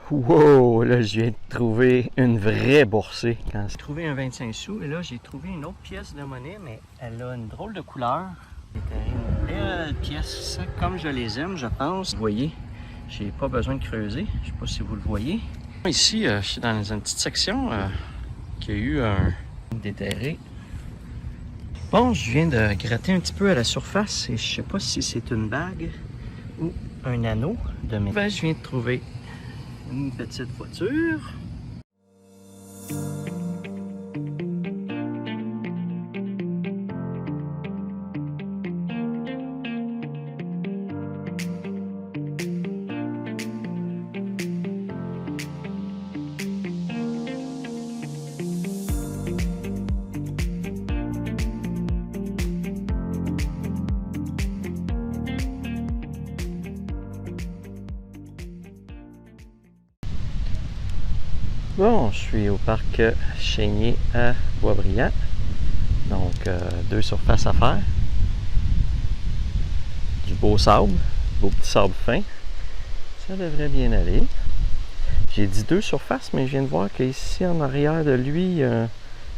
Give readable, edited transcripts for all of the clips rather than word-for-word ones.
Wow, là je viens de trouver une vraie boursée. J'ai trouvé un 25 sous et là j'ai trouvé une autre pièce de monnaie, mais elle a une drôle de couleur. C'était une belle pièce, comme je les aime, je pense. Vous voyez, j'ai pas besoin de creuser, je sais pas si vous le voyez. Ici, je suis dans une petite section qui a eu un déterré. Bon, je viens de gratter un petit peu à la surface et je sais pas si c'est une bague ou un anneau de métal. Ben, je viens de trouver une petite voiture. Bon, je suis au parc Chénier à Boisbriand. Donc, 2 surfaces à faire. Du beau sable, beau petit sable fin. Ça devrait bien aller. J'ai dit 2 surfaces, mais je viens de voir qu'ici en arrière de lui, il a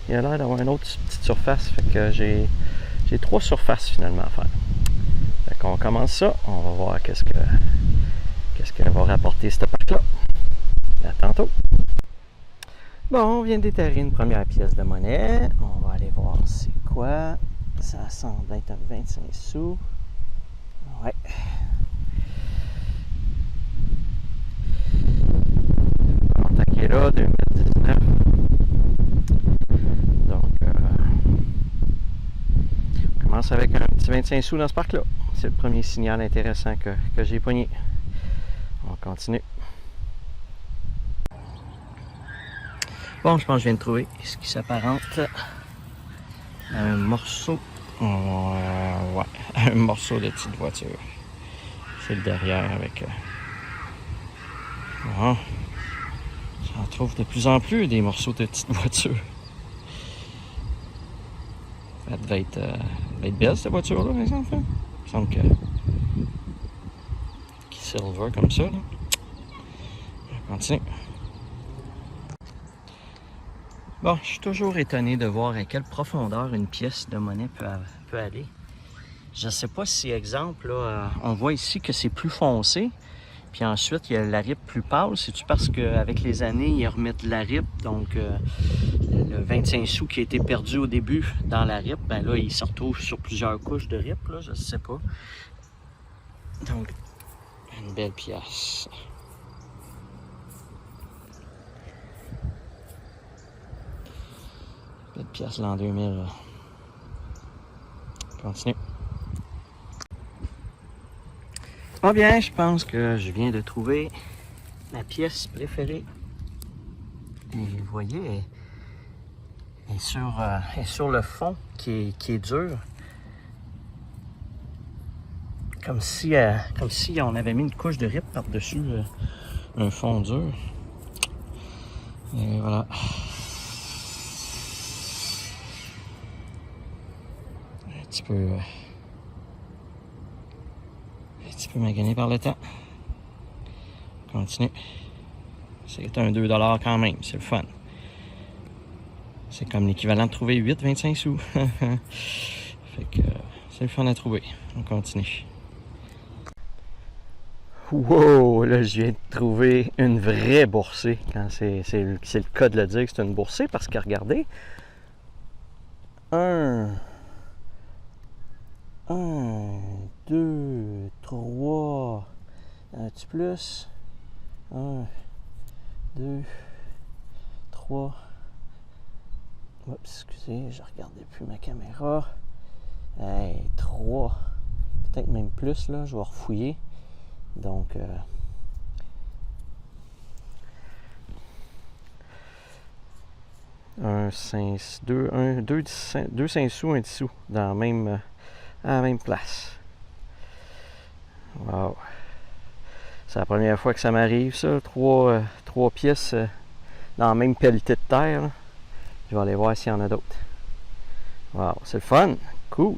l'air d'avoir une autre petite surface. Fait que j'ai 3 surfaces finalement à faire. Fait qu'on commence ça. On va voir qu'est-ce que va rapporter ce parc-là. À tantôt. Bon, on vient de déterrer une première pièce de monnaie. On va aller voir c'est quoi. Ça semble être un 25 sous. Ouais. On est là, 2019. Donc, on commence avec un petit 25 sous dans ce parc-là. C'est le premier signal intéressant que j'ai pogné. On continue. Bon, je pense que je viens de trouver ce qui s'apparente à un morceau. Ouais, un morceau de petite voiture. C'est le derrière avec. J'en trouve de plus en plus des morceaux de petites voitures. Elle devait être belle cette voiture-là, par exemple. Il me semble que. Qui silver comme ça. Là. On continue. Bon, je suis toujours étonné de voir à quelle profondeur une pièce de monnaie peut aller. Je ne sais pas si, exemple, là, on voit ici que c'est plus foncé, puis ensuite il y a la ripe plus pâle. C'est-tu parce qu'avec les années, ils remettent de la ripe, donc le 25 sous qui a été perdu au début dans la ripe, ben là, il se retrouve sur plusieurs couches de ripe, là, je ne sais pas. Donc, une belle pièce. Belle pièce l'an 2000. Là. Continue. Ah bien, je pense que je viens de trouver ma pièce préférée. Et vous voyez, elle est sur le fond qui est dur. Comme si on avait mis une couche de rip par-dessus un fond dur. Et voilà. Un petit peu magané par le temps. Continue. C'est un 2$ quand même, c'est le fun. C'est comme l'équivalent de trouver 8,25 sous. Fait que c'est le fun à trouver. On continue. Wow, là je viens de trouver une vraie boursée. Quand c'est le cas de le dire que c'est une boursée parce que regardez. 1, 2, 3. Un petit plus. 1, 2, 3. Oups, excusez, je regardais plus ma caméra. Hey, 3. Peut-être même plus, là, je vais refouiller. Donc, un 5 sous, un 10 sous dans à la même place. Wow. C'est la première fois que ça m'arrive, ça. 3 pièces dans la même pelletée de terre. Là. Je vais aller voir s'il y en a d'autres. Wow, c'est le fun. Cool.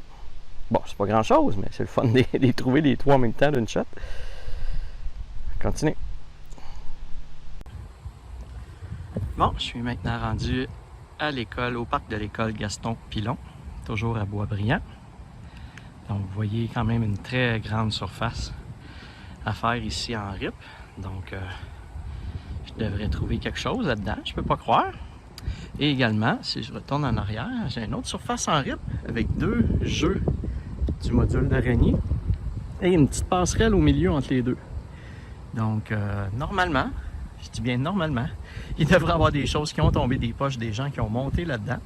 Bon, c'est pas grand chose, mais c'est le fun de les trouver les 3 en même temps d'une shot. Continue. Bon, je suis maintenant rendu à l'école, au parc de l'école Gaston-Pilon, toujours à Boisbriand. Donc, vous voyez quand même une très grande surface à faire ici en RIP. Donc, je devrais trouver quelque chose là-dedans, je peux pas croire. Et également, si je retourne en arrière, j'ai une autre surface en RIP avec 2 jeux du module d'araignée et une petite passerelle au milieu entre les deux. Donc, normalement, je dis bien normalement, il devrait y avoir des choses qui ont tombé des poches des gens qui ont monté là-dedans.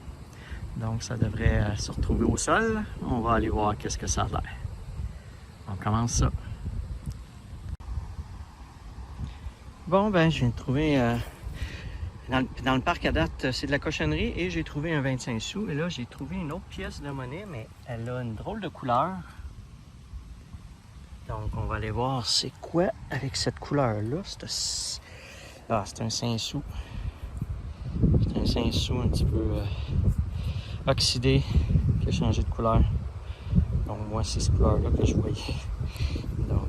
Donc, ça devrait se retrouver au sol. On va aller voir qu'est-ce que ça a l'air. On commence ça. Bon, ben, je viens de trouver... dans le parc à date, c'est de la cochonnerie et j'ai trouvé un 25 sous. Et là, j'ai trouvé une autre pièce de monnaie, mais elle a une drôle de couleur. Donc, on va aller voir c'est quoi avec cette couleur-là. C'est un 5 sous. C'est un 5 sous un petit peu oxydé qui a changé de couleur. Donc, moi, c'est cette couleur-là que je voyais. Donc,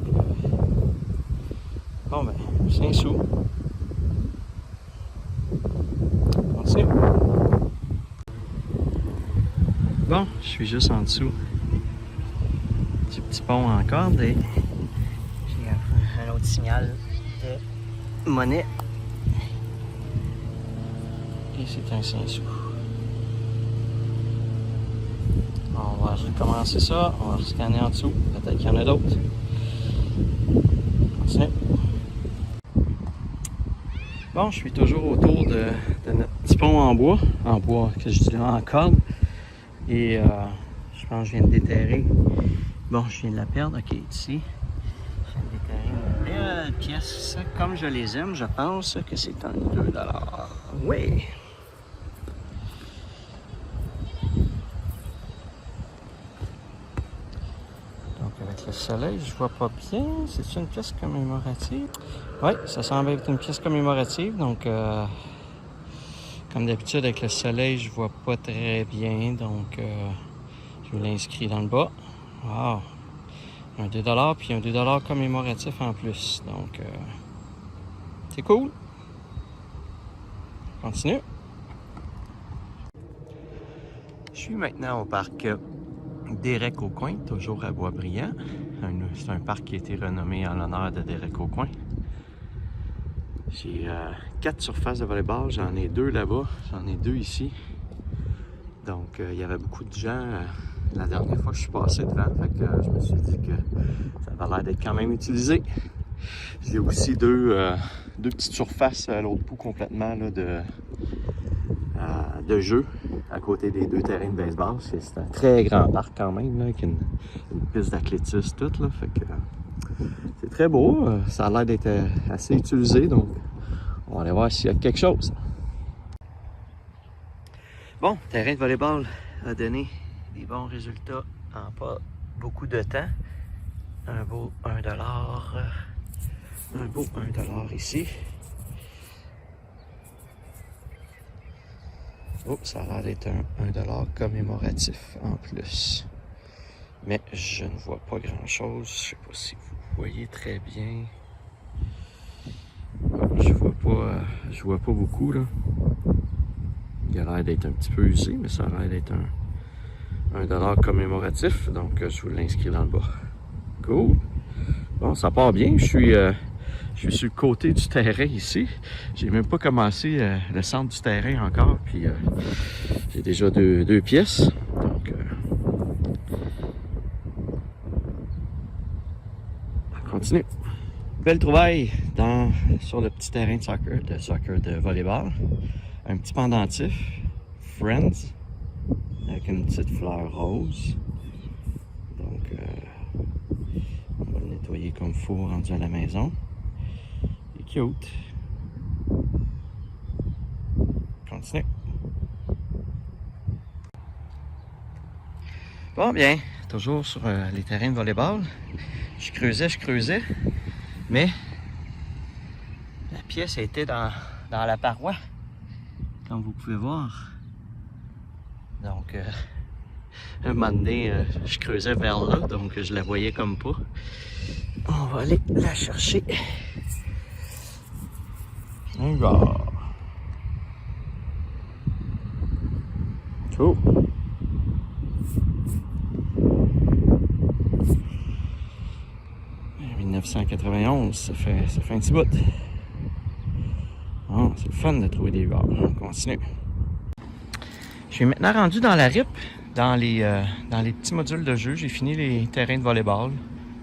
bon, ben, 5 sous. Continue. Bon, je suis juste en dessous du petit pont en corde et j'ai un autre signal de monnaie. Et c'est un 5 sous. On va recommencer ça, on va scanner en dessous, peut-être qu'il y en a d'autres. Continue. Bon, je suis toujours autour de notre petit pont en bois, que je dis là, en corde. Et je pense que je viens de déterrer. Bon, je viens de la perdre, ok, ici. Je viens de déterrer une belle pièce, comme je les aime, je pense que c'est un 2 $. Oui! Avec le soleil, je vois pas bien. C'est une pièce commémorative? Oui, ça semble être une pièce commémorative. Donc, comme d'habitude, avec le soleil, je vois pas très bien. Donc, je l'inscris dans le bas. Wow! Un 2 $, puis un 2 $ commémoratif en plus. Donc, c'est cool. On continue. Je suis maintenant au parc Derek Aucoin, toujours à Boisbriand. C'est un parc qui a été renommé en l'honneur de Derek Aucoin. J'ai 4 surfaces de volleyball, j'en ai 2 là-bas, j'en ai 2 ici. Donc il y avait beaucoup de gens la dernière fois que je suis passé devant, fait que je me suis dit que ça avait l'air d'être quand même utilisé. J'ai aussi deux petites surfaces à l'autre bout complètement là, de jeu à côté des 2 terrains de baseball. C'est un très grand parc quand même, là, avec une piste d'athlétisme toute. Là, fait que c'est très beau. Ça a l'air d'être assez utilisé, donc on va aller voir s'il y a quelque chose. Bon, le terrain de volleyball a donné des bons résultats en pas beaucoup de temps. Un beau 1 $. Un beau 1 $ ici. Oh, ça a l'air d'être un 1 $ commémoratif en plus. Mais je ne vois pas grand-chose. Je ne sais pas si vous voyez très bien. Je vois pas beaucoup là. Il a l'air d'être un petit peu usé, mais ça a l'air d'être un 1 $ commémoratif. Donc je vous l'inscris dans le bas. Cool. Bon, ça part bien. Je suis sur le côté du terrain ici. J'ai même pas commencé le centre du terrain encore. Puis j'ai déjà deux pièces. Donc on continue. Belle trouvaille sur le petit terrain de volleyball. Un petit pendentif, Friends, avec une petite fleur rose. Donc on va le nettoyer comme il faut rendu à la maison. Cute. Continue. Bon, bien, toujours sur les terrains de volleyball. Je creusais, mais la pièce était dans la paroi, comme vous pouvez voir. Donc, un moment donné, je creusais vers là, donc je la voyais comme pas. On va aller la chercher. Un gars. 1991, ça fait un petit bout. Bon, c'est le fun de trouver des bars. On continue. Je suis maintenant rendu dans la RIP, dans les petits modules de jeu. J'ai fini les terrains de volleyball.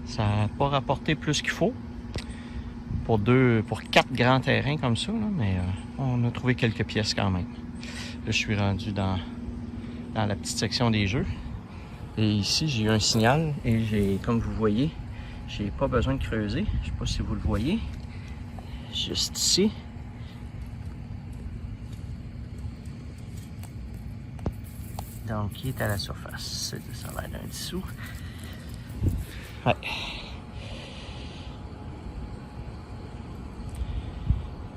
Ça n'a pas rapporté plus qu'il faut pour 4 grands terrains comme ça, là, mais on a trouvé quelques pièces quand même. Là, je suis rendu dans la petite section des jeux. Et ici, j'ai eu un signal et j'ai, comme vous voyez, j'ai pas besoin de creuser. Je sais pas si vous le voyez. Juste ici. Donc, il est à la surface. Ça a l'air d'un dessous. Ouais.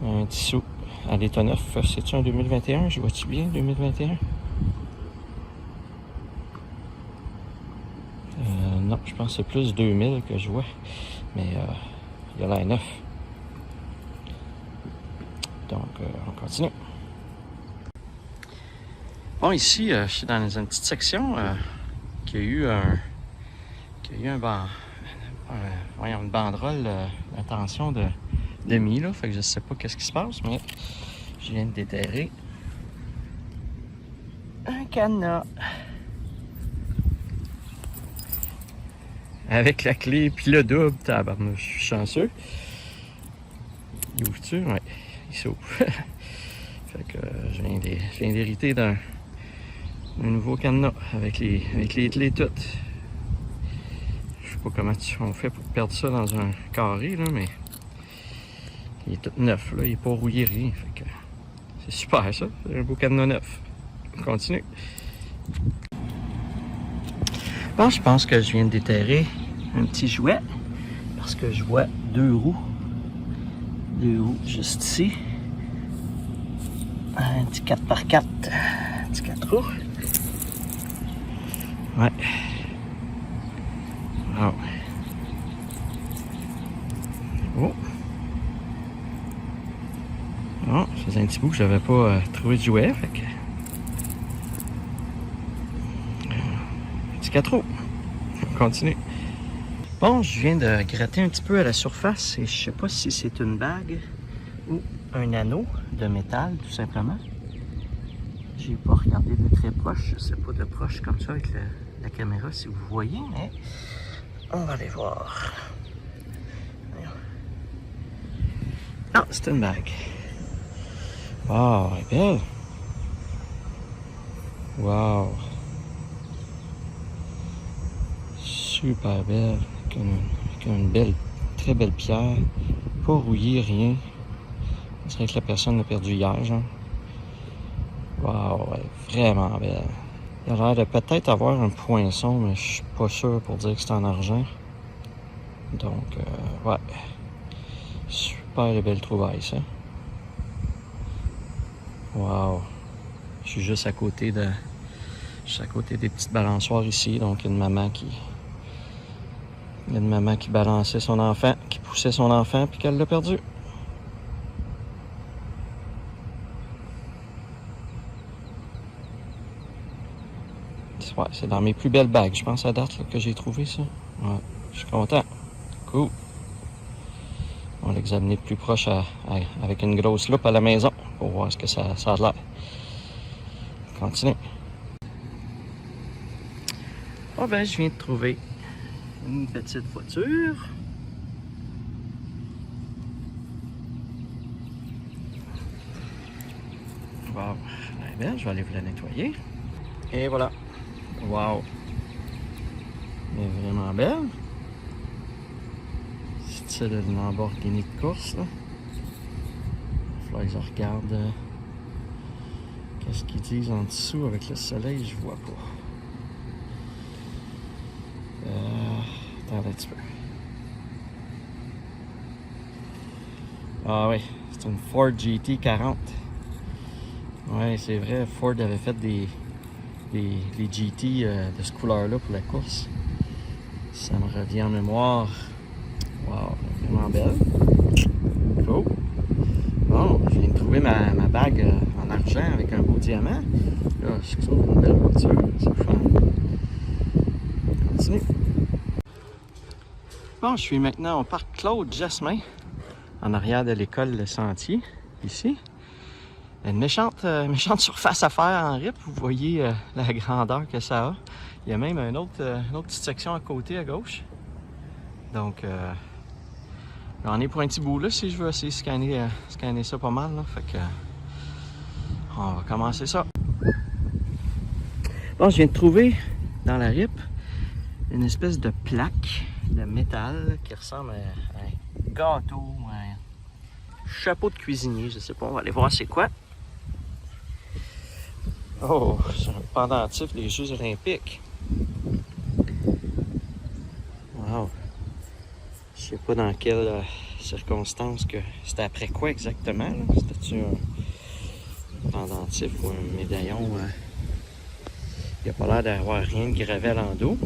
Un dessous à l'état neuf. C'est-tu un 2021? Je vois-tu bien 2021? Non, je pense que c'est plus 2000 que je vois. Mais il a l'air neuf. Donc, on continue. Bon, ici, je suis dans une petite section qui a eu une banderole d'intention de mis, là. Fait que je sais pas qu'est-ce qui se passe, mais je viens de déterrer un cadenas. Avec la clé puis le double, tabarnouche, je suis chanceux. Il ouvre-tu? Ouais, il s'ouvre. Fait que je viens d'hériter d'un nouveau cadenas avec les clés toutes. Je sais pas comment on fait pour perdre ça dans un carré, là, mais il est tout neuf, là, il est pas rouillé, rien. Fait que c'est super ça, c'est un beau cadenas neuf. On continue. Bon, je pense que je viens de déterrer un petit jouet parce que je vois deux roues juste ici. Un petit 4x4, un petit 4 roues. Ouais. Wow. Oh. Bon, ça faisait un petit bout que j'avais pas trouvé de jouet, fait que... Petit 4 roues. On continue. Bon, je viens de gratter un petit peu à la surface et je sais pas si c'est une bague ou un anneau de métal, tout simplement. J'ai pas regardé de très proche, je sais pas de proche comme ça avec la caméra si vous voyez, mais on va aller voir. Non, c'est une bague. Wow, elle est belle. Wow. Super belle. Avec une belle, très belle pierre. Pas rouillé, rien. C'est vrai que la personne l'a perdu hier, genre. Wow, elle est vraiment belle. Il a l'air de peut-être avoir un poinçon, mais je suis pas sûr pour dire que c'est en argent. Donc, ouais. Super belle trouvaille, ça. Wow. Je suis juste à côté des petites balançoires ici. Donc, il y a une maman qui balançait son enfant, qui poussait son enfant, puis qu'elle l'a perdu. Ouais, c'est dans mes plus belles bagues, je pense, à date là, que j'ai trouvé ça. Ouais, je suis content. Cool. On va l'examiner de plus proche avec une grosse loupe à la maison pour voir ce que ça a l'air. Continue. Oh ben, je viens de trouver une petite voiture. Wow, elle est belle, je vais aller vous la nettoyer. Et voilà. Wow. Elle est vraiment belle. C'est ça de Lamborghini de course, là. Il va falloir que je regarde qu'est-ce qu'ils disent en dessous avec le soleil, je vois pas. Attends un petit peu. Ah oui, c'est une Ford GT 40. Ouais, c'est vrai, Ford avait fait des GT de ce couleur-là pour la course. Ça me revient en mémoire. Wow, vraiment belle. Cool. Bon, je viens de trouver ma bague en argent avec un beau diamant. Là, je trouve une belle voiture, c'est fun. Continue. Bon, je suis maintenant au parc Claude Jasmin, en arrière de l'école Le Sentier, ici. Une méchante surface à faire en RIP. Vous voyez la grandeur que ça a. Il y a même une autre petite section à côté, à gauche. Donc, j'en ai pour un petit bout là, si je veux essayer de scanner ça pas mal. Là. Fait que, on va commencer ça. Bon, je viens de trouver dans la RIP une espèce de plaque de métal qui ressemble à un gâteau, un chapeau de cuisinier, je sais pas, on va aller voir c'est quoi. Oh, c'est un pendentif des Jeux olympiques. Wow. Je sais pas dans quelles circonstances que c'était après quoi exactement. C'était-tu un pendentif ou un médaillon? Il n'y a pas l'air d'avoir rien de gravé à l'endos.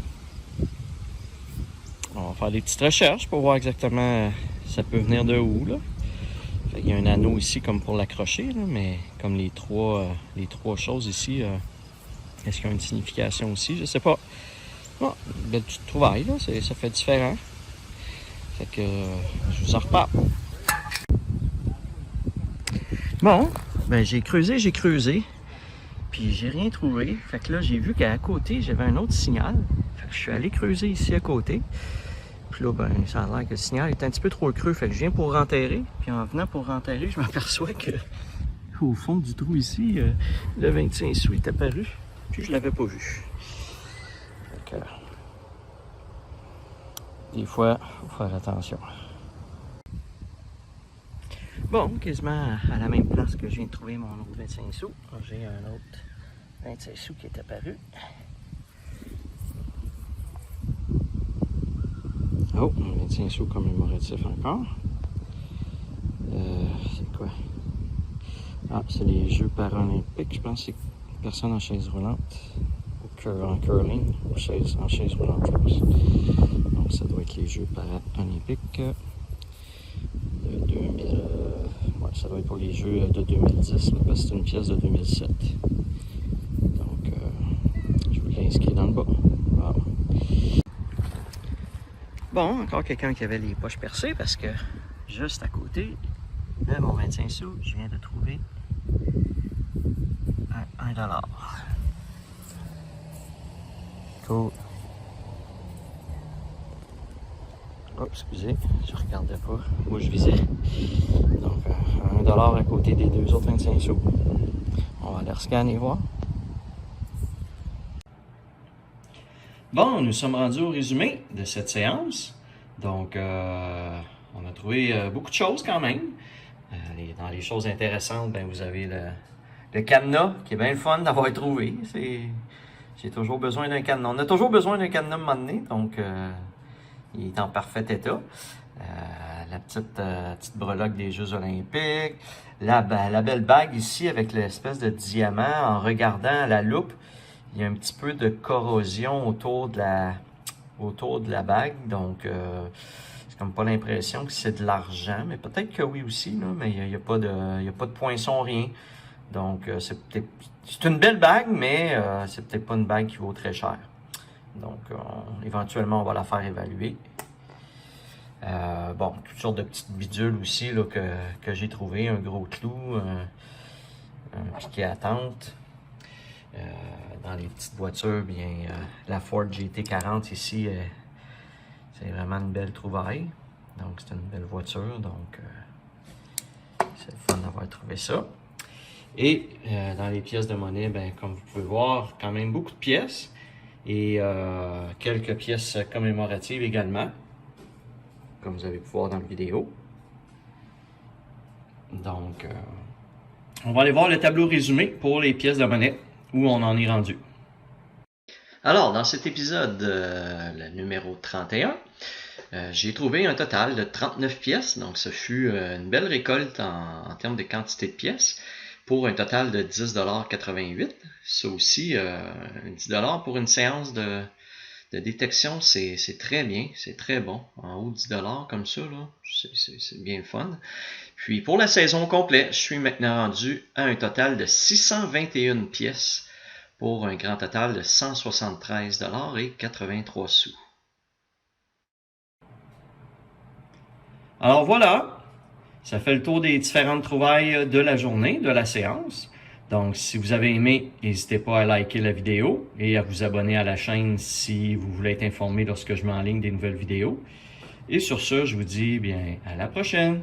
On va faire des petites recherches pour voir exactement ça peut venir de où. Là. Fait qu'il y a un anneau ici comme pour l'accrocher, mais comme les trois choses ici, est-ce qu'il y a une signification aussi? Je sais pas. Bon, belle petite trouvaille, là, ça fait différent. Fait que je vous en reparle. Bon, ben j'ai creusé, puis j'ai rien trouvé. Fait que là, j'ai vu qu'à côté, j'avais un autre signal. Fait que je suis allé creuser ici à côté. Puis là, ben, ça a l'air que le signal est un petit peu trop creux. Fait que je viens pour renterrer. Puis en venant pour renterrer, je m'aperçois que au fond du trou ici, le 25 sous est apparu. Puis je l'avais pas vu. Fait que, des fois, il faut faire attention. Bon, quasiment à la même place que je viens de trouver mon autre 25 sous. J'ai un autre 25 sous qui est apparu. Oh, un 25 sous commémoratif encore. C'est quoi? Ah, c'est les Jeux paralympiques. Je pense que c'est personne en chaise roulante. En curling, ou en chaise roulante. Donc, ça doit être les Jeux paralympiques de 2000. Ouais, ça doit être pour les Jeux de 2010, là, parce que c'est une pièce de 2007. Donc, je vous l'ai inscrit dans le bas. Wow. Bon, encore quelqu'un qui avait les poches percées parce que juste à côté de mon 25 sous, je viens de trouver un $1. Cool. Oh, excusez, je regardais pas où je visais. Donc, $1 à côté des deux autres 25 sous. On va aller rescanner et voir. Bon, nous sommes rendus au résumé de cette séance. Donc, on a trouvé beaucoup de choses quand même. Dans les choses intéressantes, ben, vous avez le cadenas, qui est bien le fun d'avoir trouvé. J'ai toujours besoin d'un cadenas. On a toujours besoin d'un cadenas à un moment donné, donc il est en parfait état. La petite breloque des Jeux olympiques. La belle bague ici avec l'espèce de diamant. En regardant à la loupe, il y a un petit peu de corrosion autour de la bague. Donc, c'est comme pas l'impression que c'est de l'argent. Mais peut-être que oui aussi, là, mais il n'y a pas de poinçon, rien. Donc, c'est une belle bague, mais c'est peut-être pas une bague qui vaut très cher. Donc, éventuellement, on va la faire évaluer. Bon, toutes sortes de petites bidules aussi là, que j'ai trouvé. Un gros clou, un piquet à tente. Dans les petites voitures, bien, la Ford GT40 ici, c'est vraiment une belle trouvaille. Donc, c'est une belle voiture. Donc, c'est le fun d'avoir trouvé ça. Et dans les pièces de monnaie, ben, comme vous pouvez voir, quand même beaucoup de pièces. Et quelques pièces commémoratives également, comme vous avez pu voir dans la vidéo. Donc, on va aller voir le tableau résumé pour les pièces de monnaie, où on en est rendu. Alors, dans cet épisode, le numéro 31, j'ai trouvé un total de 39 pièces. Donc, ce fut une belle récolte en termes de quantité de pièces, pour un total de 10,88 $. Ça aussi, 10 $ pour une séance de détection, c'est très bien, c'est très bon. En haut de 10 $ comme ça, là, c'est bien le fun. Puis pour la saison complète, je suis maintenant rendu à un total de 621 pièces pour un grand total de 173,83 $. Alors voilà, ça fait le tour des différentes trouvailles de la journée, de la séance. Donc, si vous avez aimé, n'hésitez pas à liker la vidéo et à vous abonner à la chaîne si vous voulez être informé lorsque je mets en ligne des nouvelles vidéos. Et sur ce, je vous dis bien à la prochaine!